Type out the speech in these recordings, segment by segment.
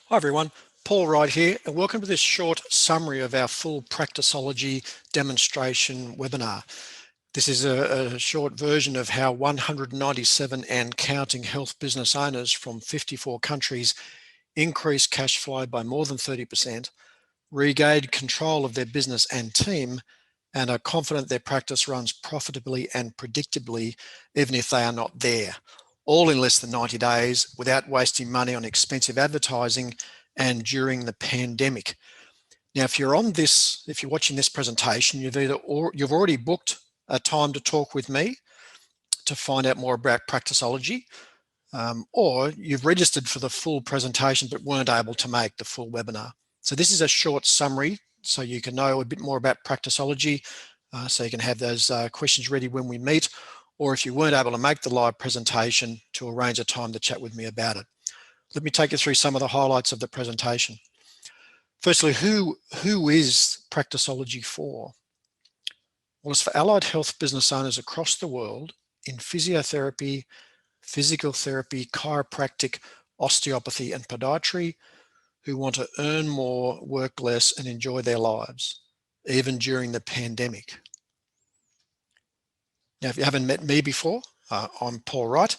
Hi everyone, Paul Wright here, and welcome to this short summary of our full Practiceology demonstration webinar. This is a short version of how 197 and counting health business owners from 54 countries increased cash flow by more than 30%, regained control of their business and team, and are confident their practice runs profitably and predictably, even if they are not there. All in less than 90 days without wasting money on expensive advertising and during the pandemic. Now, if you're watching this presentation, you've already booked a time to talk with me to find out more about Practiceology, or you've registered for the full presentation but weren't able to make the full webinar. So this is a short summary so you can know a bit more about Practiceology, so you can have those questions ready when we meet, or if you weren't able to make the live presentation, to arrange a time to chat with me about it. Let me take you through some of the highlights of the presentation. Firstly, who is Practiceology for? Well, it's for allied health business owners across the world in physiotherapy, physical therapy, chiropractic, osteopathy, and podiatry who want to earn more, work less, and enjoy their lives, even during the pandemic. Now, if you haven't met me before, I'm Paul Wright.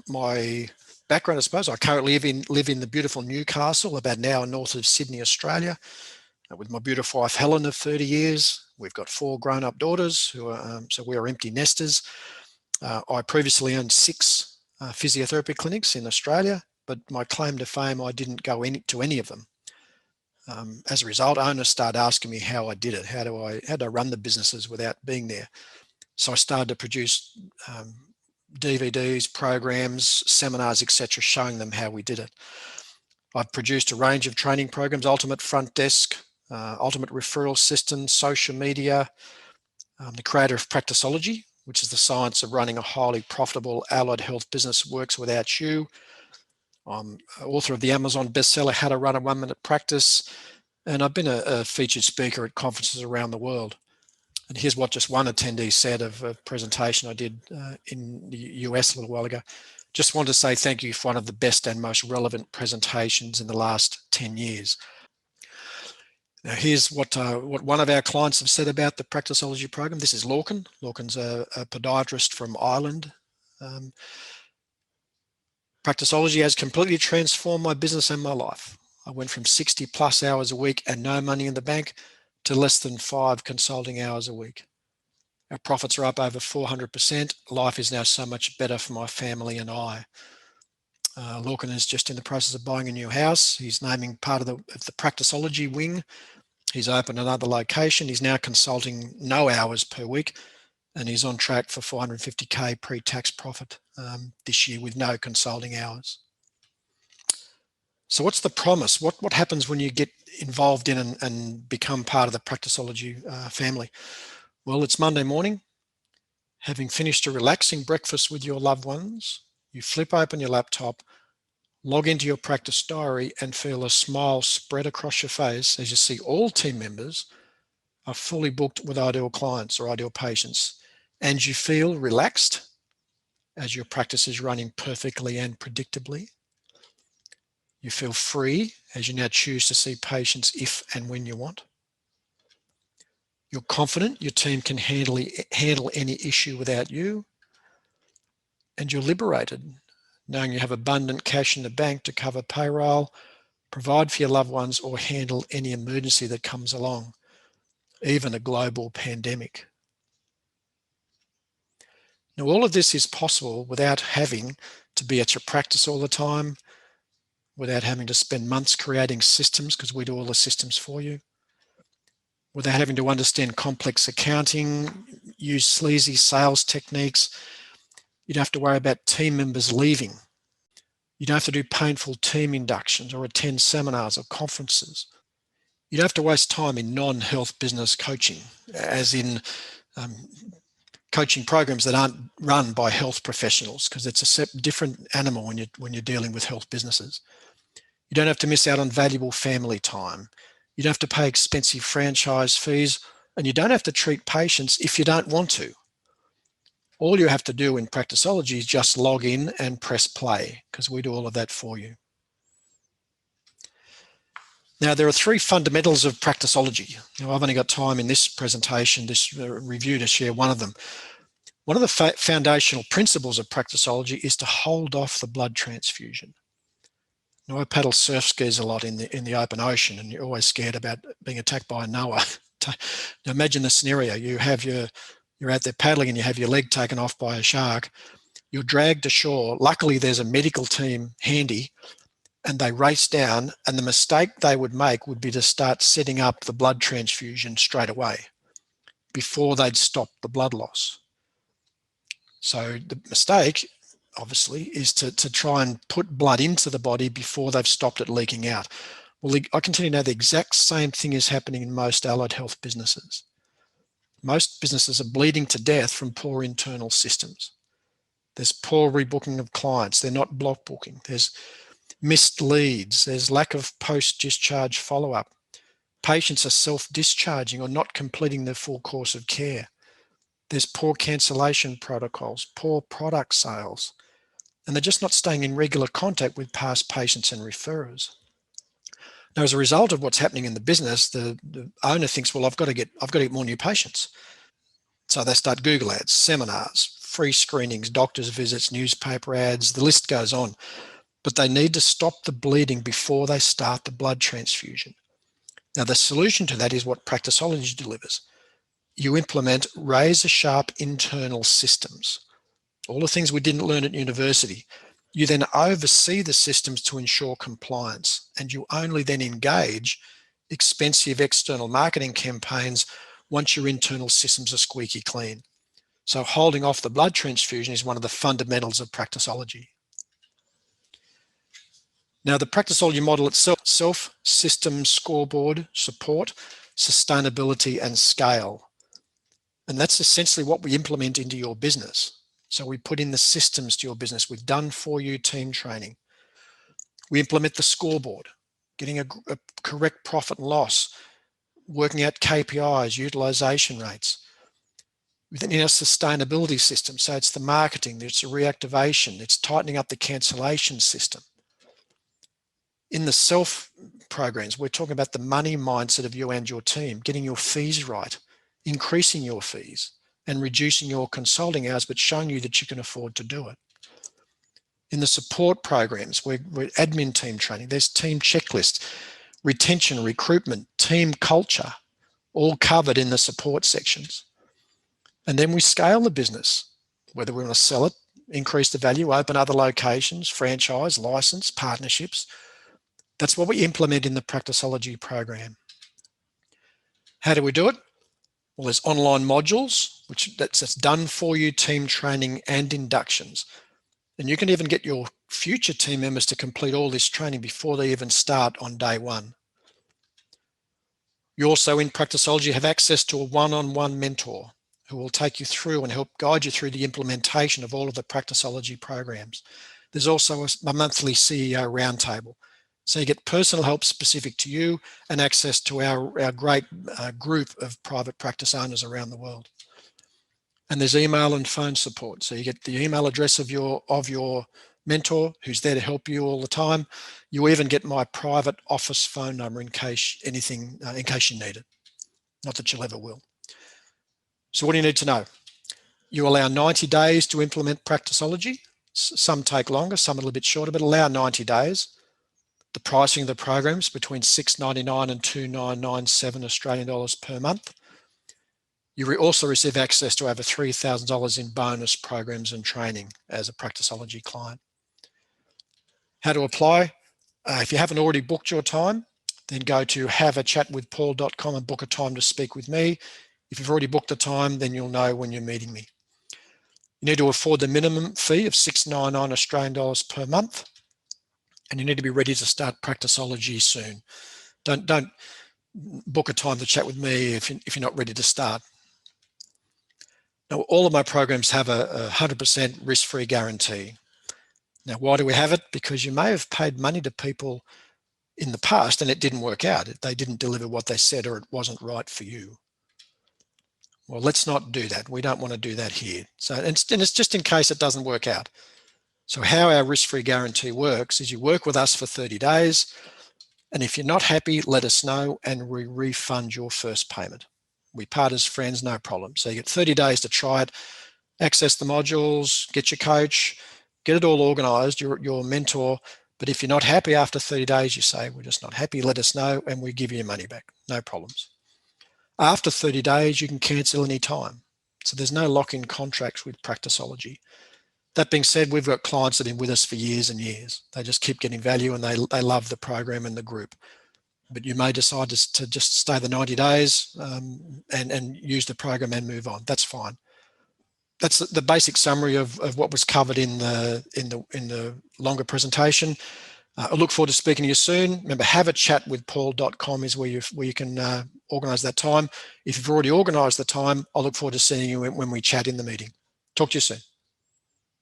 My background, I suppose, I currently live in the beautiful Newcastle, about an hour north of Sydney, Australia, with my beautiful wife Helen of 30 years. We've got 4 grown-up daughters who are, so we are empty nesters. I previously owned 6 physiotherapy clinics in Australia, but my claim to fame, I didn't go to any of them. As a result, owners started asking me how I did it. How do I run the businesses without being there? So I started to produce DVDs, programs, seminars, etc., showing them how we did it. I've produced a range of training programs: Ultimate Front Desk, Ultimate Referral System, social media. The creator of Practiceology, which is the science of running a highly profitable allied health business works without you. I'm author of the Amazon bestseller, How to Run a 1-Minute Practice, and I've been a featured speaker at conferences around the world. And here's what just one attendee said of a presentation I did in the US a little while ago. Just wanted to say thank you for one of the best and most relevant presentations in the last 10 years. Now here's what one of our clients have said about the Practiceology program. This is Lorcan. Lorcan's a podiatrist from Ireland. Practiceology has completely transformed my business and my life. I went from 60+ hours a week and no money in the bank to less than 5 consulting hours a week. Our profits are up over 400%. Life is now so much better for my family and I. Lorcan is just in the process of buying a new house. He's naming part of the Practiceology wing. He's opened another location. He's now consulting no hours per week, and he's on track for 450K pre-tax profit this year with no consulting hours. So what's the promise? What happens when you get involved in and become part of the Practiceology family? Well, it's Monday morning. Having finished a relaxing breakfast with your loved ones, you flip open your laptop, log into your practice diary, and feel a smile spread across your face as you see all team members are fully booked with ideal clients or ideal patients, and you feel relaxed as your practice is running perfectly and predictably. You feel free as you now choose to see patients if and when you want. You're confident your team can handle any issue without you. And you're liberated, knowing you have abundant cash in the bank to cover payroll, provide for your loved ones, or handle any emergency that comes along, even a global pandemic. Now, all of this is possible without having to be at your practice all the time, without having to spend months creating systems, because we do all the systems for you, without having to understand complex accounting, use sleazy sales techniques. You don't have to worry about team members leaving. You don't have to do painful team inductions or attend seminars or conferences. You don't have to waste time in non-health business coaching, as in coaching programs that aren't run by health professionals, because it's a different animal when you're dealing with health businesses. You don't have to miss out on valuable family time. You don't have to pay expensive franchise fees, and you don't have to treat patients if you don't want to. All you have to do in Practiceology is just log in and press play, because we do all of that for you. Now, there are three fundamentals of Practiceology. Now, I've only got time in this presentation, this review, to share one of them. One of the foundational principles of Practiceology is to hold off the blood transfusion. Now, I paddle surf skis a lot in the open ocean, and you're always scared about being attacked by a Noah. Now, imagine the scenario: you're out there paddling and you have your leg taken off by a shark. You're dragged ashore. Luckily, there's a medical team handy, and they race down, and the mistake they would make would be to start setting up the blood transfusion straight away before they'd stop the blood loss. So the mistake, obviously, is to try and put blood into the body before they've stopped it leaking out. Well, I can tell you now the exact same thing is happening in most allied health businesses. Most businesses are bleeding to death from poor internal systems. There's poor rebooking of clients. They're not block booking. There's missed leads. There's lack of post-discharge follow-up. Patients are self-discharging or not completing their full course of care. There's poor cancellation protocols, poor product sales, and they're just not staying in regular contact with past patients and referrers. Now, as a result of what's happening in the business, the owner thinks, well, I've got to get more new patients. So they start Google ads, seminars, free screenings, doctor's visits, newspaper ads, the list goes on. But they need to stop the bleeding before they start the blood transfusion. Now, the solution to that is what Practiceology delivers. You implement razor-sharp internal systems, all the things we didn't learn at university. You then oversee the systems to ensure compliance, and you only then engage expensive external marketing campaigns once your internal systems are squeaky clean. So holding off the blood transfusion is one of the fundamentals of Practiceology. Now, the Practiceology model itself, systems, scoreboard, support, sustainability, and scale. And that's essentially what we implement into your business. So we put in the systems to your business. We've done for you team training. We implement the scoreboard, getting a correct profit and loss, working out KPIs, utilization rates. Within our sustainability system, so it's the marketing, it's the reactivation, it's tightening up the cancellation system. In the self programs, we're talking about the money mindset of you and your team, getting your fees right, increasing your fees, and reducing your consulting hours, but showing you that you can afford to do it. In the support programs, we're admin team training, there's team checklists, retention, recruitment, team culture, all covered in the support sections. And then we scale the business, whether we want to sell it, increase the value, open other locations, franchise, license, partnerships. That's what we implement in the Practiceology program. How do we do it? Well, there's online modules, that's done for you, team training and inductions. And you can even get your future team members to complete all this training before they even start on day one. You also, in Practiceology, have access to a one-on-one mentor who will take you through and help guide you through the implementation of all of the Practiceology programs. There's also a monthly CEO roundtable. So you get personal help specific to you and access to our great group of private practice owners around the world. And there's email and phone support. So you get the email address of your mentor who's there to help you all the time. You even get my private office phone number in case you need it. Not that you'll ever will. So what do you need to know? You allow 90 days to implement Practiceology. Some take longer, some a little bit shorter, but allow 90 days. The pricing of the programs between $6.99 and $2,997 Australian dollars per month. You also receive access to over $3,000 in bonus programs and training as a Practiceology client. How to apply? If you haven't already booked your time, then go to haveachatwithpaul.com and book a time to speak with me. If you've already booked the time, then you'll know when you're meeting me. You need to afford the minimum fee of $6.99 Australian dollars per month. And you need to be ready to start Practiceology soon. Don't book a time to chat with me if you're not ready to start. Now, all of my programs have a 100% risk-free guarantee. Now, why do we have it? Because you may have paid money to people in the past and it didn't work out. They didn't deliver what they said, or it wasn't right for you. Well, let's not do that. We don't want to do that here. So, and it's just in case it doesn't work out. So how our risk-free guarantee works is you work with us for 30 days. And if you're not happy, let us know and we refund your first payment. We part as friends, no problem. So you get 30 days to try it, access the modules, get your coach, get it all organized, your mentor. But if you're not happy after 30 days, you say, we're just not happy, let us know, and we give you your money back, no problems. After 30 days, you can cancel any time. So there's no lock-in contracts with Practiceology. That being said, we've got clients that have been with us for years and years. They just keep getting value and they love the program and the group. But you may decide to just stay the 90 days and use the program and move on. That's fine. That's the basic summary of what was covered in the longer presentation. I look forward to speaking to you soon. Remember, have a chat with paul.com is where you can organise that time. If you've already organised the time, I look forward to seeing you when we chat in the meeting. Talk to you soon.